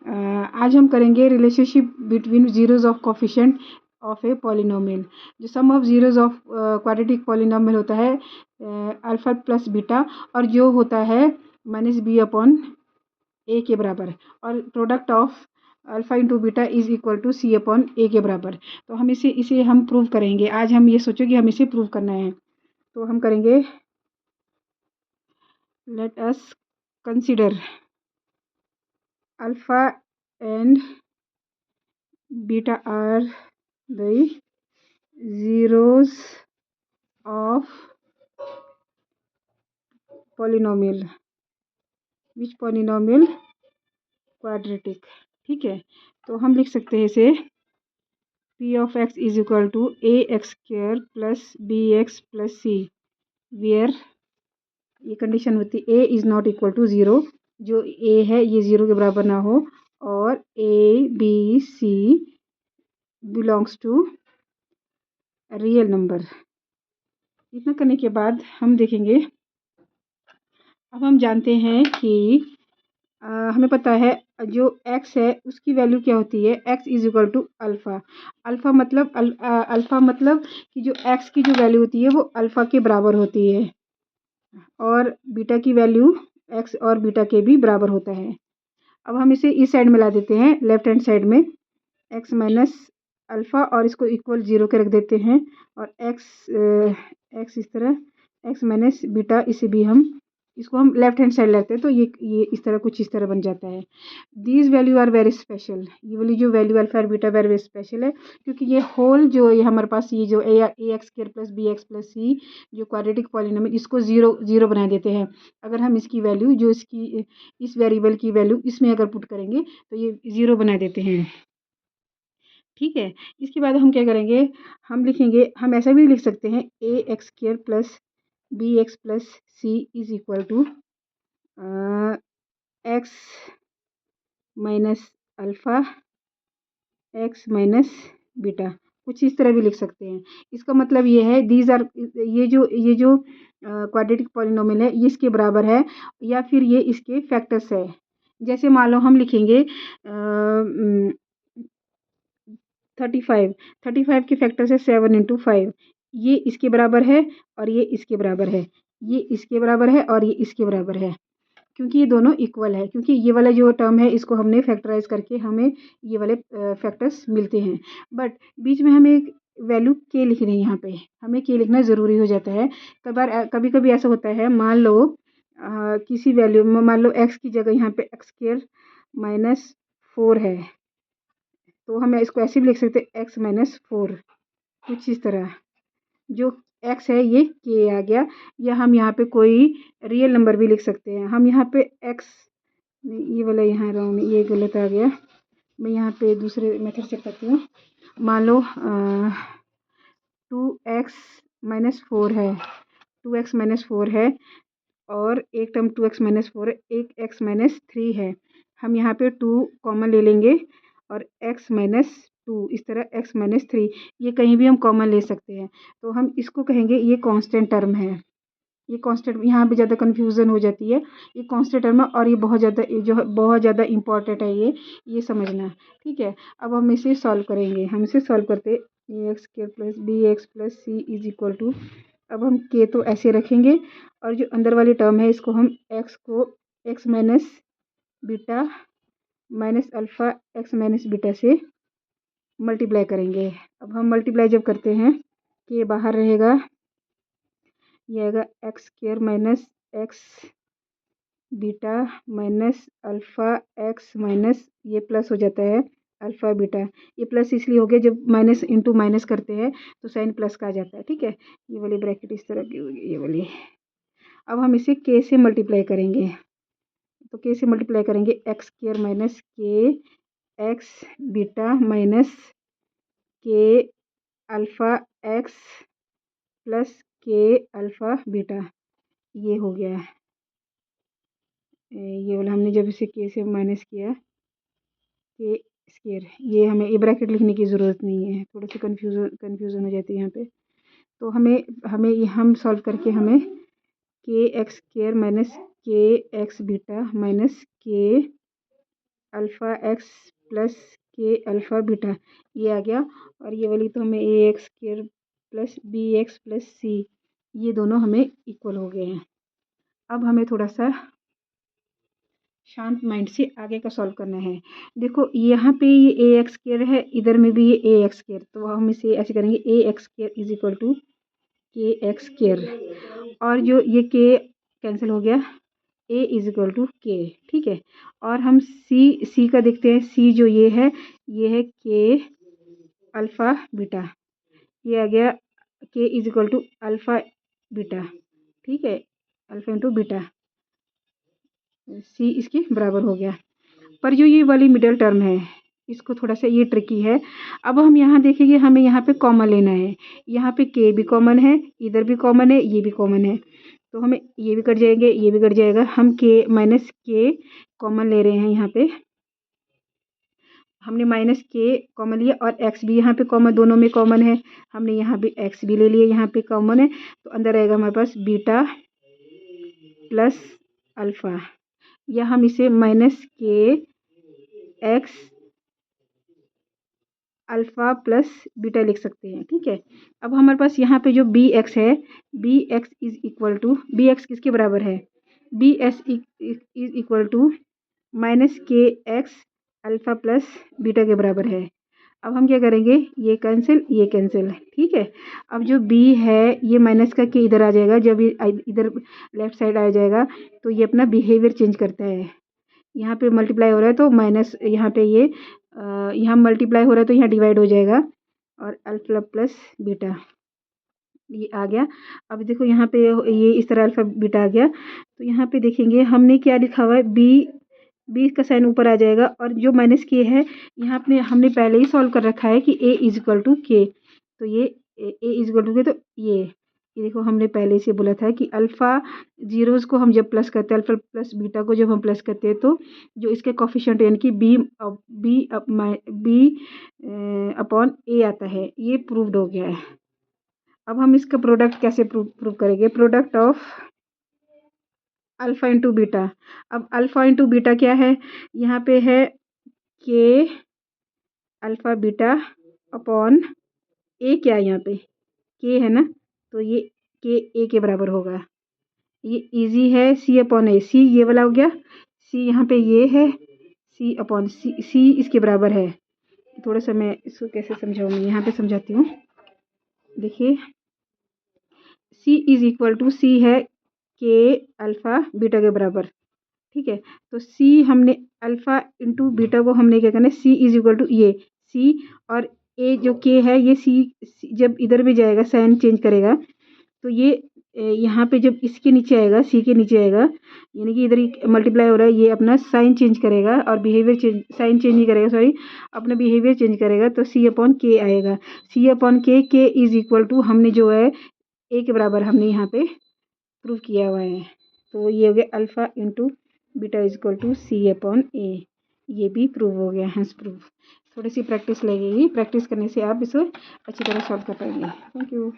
आज हम करेंगे relationship between zeros of coefficient of a polynomial. जो sum of zeros of quadratic polynomial होता है अल्फा प्लस बीटा, और जो होता है माइनस बी अपॉन ए के बराबर, और product of alpha into beta is equal to C upon A के बराबर। तो हम इसे हम प्रूव करेंगे। आज हम ये सोचो कि हम इसे प्रूव करना है, तो हम करेंगे। Let us consider alpha and beta are the zeros of polynomial, which polynomial quadratic। ठीक है, तो हम लिख सकते हैं इसे p of x is equal to a x square plus B x plus c, where ये कंडीशन होती है a is not equal to zero, जो a है ये ज़ीरो के बराबर ना हो, और a b c belongs to real number. इतना करने के बाद हम देखेंगे, अब हम जानते हैं कि हमें पता है जो x है उसकी वैल्यू क्या होती है, x is equal to alpha. Alpha मतलब कि जो x की जो वैल्यू होती है वो अल्फ़ा के बराबर होती है, और बीटा की वैल्यू x और बीटा के भी बराबर होता है। अब हम इसे इस साइड में ला देते हैं, लेफ्ट हैंड साइड में x माइनस अल्फ़ा, और इसको इक्वल ज़ीरो के रख देते हैं, और x इस तरह x माइनस बीटा, इसे भी इसको हम लेफ्ट हैंड साइड लेते हैं, तो ये इस तरह कुछ इस तरह बन जाता है। These value are very special, ये वाली जो वैल्यू अल्फा और बीटा वेरी स्पेशल है, क्योंकि ये होल जो ये हमारे पास ये जो A x square plus B x plus C जो क्वाड्रेटिक पॉलिनोमियल, इसको ज़ीरो बना देते हैं। अगर हम इसकी वैल्यू जो इसकी इस वेरिएबल की वैल्यू इसमें अगर पुट करेंगे तो ये ज़ीरो बना देते हैं। ठीक है, इसके बाद हम क्या करेंगे, हम लिखेंगे, हम ऐसा भी लिख सकते हैं A x square plus B x plus C is equal to x minus alpha x minus beta, कुछ इस तरह भी लिख सकते हैं। इसका मतलब ये है दीज आर, ये जो क्वाड्रेटिक पॉलिनोमियल है ये इसके बराबर है, या फिर ये इसके फैक्टर्स है। जैसे मान लो हम लिखेंगे 35 के फैक्टर से 7 इंटू 5, ये इसके बराबर है और ये इसके बराबर है, ये इसके बराबर है और ये इसके बराबर है, क्योंकि ये दोनों इक्वल है, क्योंकि ये वाला जो टर्म है इसको हमने फैक्टराइज करके हमें ये वाले फैक्टर्स मिलते हैं। बट बीच में हमें एक वैल्यू के लिखनी है, यहाँ पे हमें के लिखना ज़रूरी हो जाता है। कभी कभी ऐसा होता है, मान लो किसी वैल्यू में, मान लो एक्स की जगह यहाँ पे एक्स स्क्वायर माइनस 4 है, तो हम इसको ऐसे भी लिख सकते हैं एक्स माइनस 4, कुछ इस तरह। जो x है ये k आ गया, या हम यहाँ पे कोई रियल नंबर भी लिख सकते हैं। हम यहाँ पे x, ये वाला यहाँ रॉन्ग, ये गलत आ गया, मैं यहाँ पे दूसरे मेथड से करती हूँ। मान लो 2x माइनस 4 है, 2x माइनस 4 है, और एक टर्म 2x माइनस 4 है, एक x माइनस 3 है। हम यहाँ पे 2 कॉमन ले लेंगे, और x माइनस 2, इस तरह x माइनस 3, ये कहीं भी हम कॉमन ले सकते हैं। तो हम इसको कहेंगे ये कांस्टेंट टर्म है। ये कांस्टेंट, यहाँ पे ज़्यादा कन्फ्यूज़न हो जाती है, ये कांस्टेंट टर्म है, और ये बहुत ज़्यादा इंपॉर्टेंट है, ये समझना। ठीक है, अब हम इसे सॉल्व करेंगे। हम इसे सॉल्व करते A x square plus B x plus C is equal to, अब हम के तो ऐसे रखेंगे, और जो अंदर वाली टर्म है इसको हम एक्स को x minus beta minus alpha x minus beta से मल्टीप्लाई करेंगे। अब हम मल्टीप्लाई जब करते हैं, के बाहर रहेगा, ये आएगा x square minus x beta minus alpha x minus, ये प्लस हो जाता है अल्फ़ा बीटा। ये प्लस इसलिए हो गया, जब माइनस इंटू माइनस करते हैं तो साइन प्लस का आ जाता है। ठीक है, ये वाली ब्रैकेट इस तरह की होगी, ये वाली। अब हम इसे के से मल्टीप्लाई करेंगे, तो के से मल्टीप्लाई करेंगे x square minus k x beta minus k alpha x plus k alpha beta, ये हो गया। ये वाला हमने जब इसे के से माइनस किया, के स्क्वायर, ये हमें ये ब्रैकेट लिखने की ज़रूरत नहीं है, थोड़ा सा कन्फ्यूज़न हो जाती है यहाँ पे। तो हमें हमें ये हम सॉल्व करके हमें k x square minus k x beta minus k alpha x plus k alpha beta, ये आ गया। और ये वाली तो हमें A x square plus B x plus C, ये दोनों हमें इक्वल हो गए हैं। अब हमें थोड़ा सा शांत माइंड से आगे का सॉल्व करना है। देखो यहाँ पे ये ए एक्स स्क्वायर है, इधर में भी ये ए एक्स स्क्वायर, तो हम इसे ऐसे करेंगे a x square is equal to k x square, और जो ये के कैंसिल हो गया, ए इज इक्वल टू के, ठीक है। और हम सी का देखते हैं। सी जो ये है के अल्फ़ा बीटा, ये आ गया k is equal to alpha beta, ठीक है, अल्फ़ा इंटू बीटा, सी इसके बराबर हो गया। पर जो ये वाली मिडल टर्म है, इसको थोड़ा सा ये ट्रिकी है। अब हम यहाँ देखेंगे, हमें यहाँ पे कॉमन लेना है। यहाँ पे के भी कॉमन है, इधर भी कॉमन है, ये भी कॉमन है, तो हमें ये भी कट जाएंगे, ये भी कट जाएगा। हम के माइनस के कॉमन ले रहे हैं। यहाँ पे हमने माइनस के कॉमन लिया और एक्स भी यहाँ पे कॉमन, दोनों में कॉमन है, हमने यहाँ पे एक्स भी ले लिया, यहाँ पे कॉमन है, तो अंदर रहेगा हमारे पास बीटा प्लस अल्फ़ा, या हम इसे minus k x alpha plus beta लिख सकते हैं, ठीक है। अब हमारे पास यहाँ पे जो बी एक्स है, b x is equal to, b x किसके बराबर है, b s is equal to minus k x alpha plus beta के बराबर है। अब हम क्या करेंगे, ये कैंसिल, ये कैंसिल, ठीक है। अब जो बी है ये माइनस का के इधर आ जाएगा, जब ये इधर लेफ्ट साइड आ जाएगा तो ये अपना बिहेवियर चेंज करता है। यहाँ पे मल्टीप्लाई हो रहा है तो माइनस, यहाँ पे ये यहाँ मल्टीप्लाई हो रहा है तो यहाँ डिवाइड हो जाएगा, और अल्फ़ा प्लस बीटा ये आ गया। अब देखो यहाँ पे ये इस तरह अल्फ़ा बीटा आ गया, तो यहाँ पे देखेंगे हमने क्या लिखा हुआ है, बी का साइन ऊपर आ जाएगा, और जो माइनस के है यहाँ पे हमने पहले ही सॉल्व कर रखा है कि ए इज इक्वल टू के, तो ये ए इज इक्वल टू के, तो ये देखो हमने पहले से बोला था कि अल्फ़ा जीरोज़ को हम जब प्लस करते हैं, अल्फ़ा प्लस बीटा को जब हम प्लस करते हैं, तो जो इसके कोफिशिएंट यानी कि बी अपॉन ए आता है, ये प्रूव्ड हो गया है। अब हम इसका प्रोडक्ट कैसे प्रूव करेंगे, product of alpha into beta. अब अल्फ़ा इंटू बीटा क्या है, यहाँ पे है के अल्फ़ा बीटा अपॉन ए, क्या है यहाँ पे के है ना, तो ये के ए के बराबर होगा। ये इजी है, सी अपॉन ए, सी ये वाला हो गया, सी यहाँ पे ये है, सी अपॉन सी इसके बराबर है। थोड़ा सा मैं इसको कैसे समझाऊँ, मैं यहाँ पे समझाती हूँ। देखिए सी इज इक्वल टू, सी है के अल्फ़ा बीटा के बराबर, ठीक है। तो सी हमने अल्फ़ा इंटू बीटा को हमने क्या करना है, सी इज इक्वल टू ये सी, और ए जो के है ये सी जब इधर भी जाएगा साइन चेंज करेगा, तो ये यहाँ पे जब इसके नीचे आएगा, सी के नीचे आएगा, यानी कि इधर मल्टीप्लाई हो रहा है, ये अपना साइन चेंज करेगा और बिहेवियर चेंज, साइन चेंज नहीं करेगा, सॉरी, अपना बिहेवियर चेंज करेगा, तो सी अपॉन के आएगा। सी अपॉन के इज इक्वल टू हमने जो है ए के बराबर हमने यहाँ पे प्रूव किया हुआ है, तो ये हो गया alpha into beta is equal to C upon a, ये भी प्रूव हो गया, हैंस प्रूव। थोड़ी सी प्रैक्टिस लगेगी, प्रैक्टिस करने से आप इसे अच्छी तरह सॉल्व कर पाएंगे। Thank you.